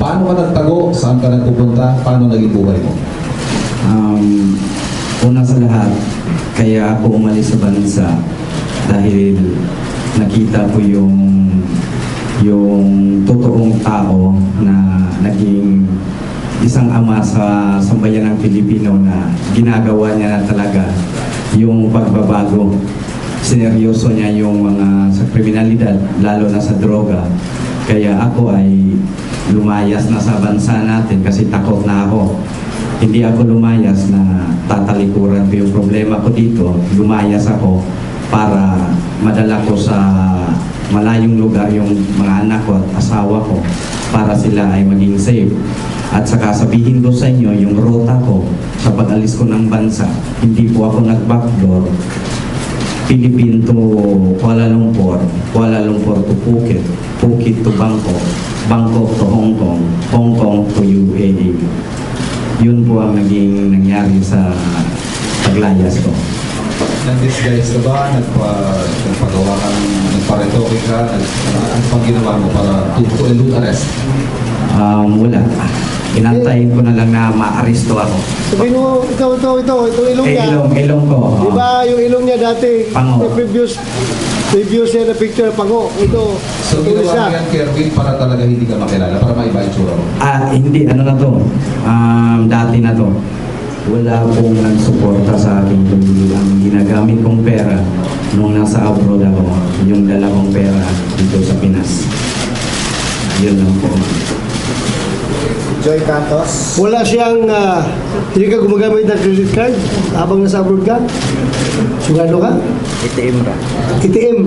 Paano ka nagtago? Saan ka nagpupunta? Paano naging buhay mo? Una sa lahat, kaya ako umalis sa bansa dahil nakita ko yung totoong tao na naging isang ama sa sambayan ng Pilipino na ginagawa niya na talaga yung pagbabago. Sineryoso niya yung mga sa kriminalidad, lalo na sa droga. Kaya ako ay lumayas na sa bansa natin kasi takot na ako. Hindi ako lumayas na tatalikuran ko yung problema ko dito. Lumayas ako para madala ko sa malayong lugar yung mga anak ko at asawa ko para sila ay maging safe. At saka sabihin ko sa inyo yung ruta ko sa pag-alis ko ng bansa. Hindi po ako nag-backdoor. Philippine to Kuala Lumpur, Kuala Lumpur to Phuket, Phuket to Bangkok, Bangkok to Hong Kong, Hong Kong to UAE. Yun po ang naging nangyari sa paglayas ko. Nag-disguise ka ba? Nagpagawa ka ng nagparetoke ka? Ano pang ginawa mo para to elude arrest? Wala. Inantayin ko na lang na ma-aristo ako. Sabihin mo, ito, ilong niya. Ilong ko. Di ba yung ilong niya dati, Pango. may previous niya na picture, pango. Ito, So ito ginawa siya. mo yan, Kerwin, para talaga hindi ka makilala, para maiba yung tsura mo? Hindi. Ano na to? Dati na to. Wala pong nagsuporta sa akin. Ang ginagamit kong pera nung nasa abroad ako, yung dala kong pera dito sa Pinas. Yun lang po. Joy Cantos. Wala siyang, hindi ka gumagamit ng credit card habang nasa abroad ka? Sugado ka? ATM ba? ATM.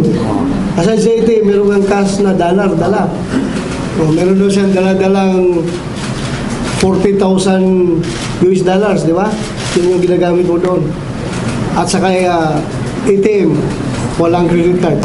Asan sa ATM, meron kang cash na dollar, dala. O, meron daw siyang dala-dalang 40,000 US dollars, di ba? Yun yung ginagamit mo doon. At saka ATM, walang credit card.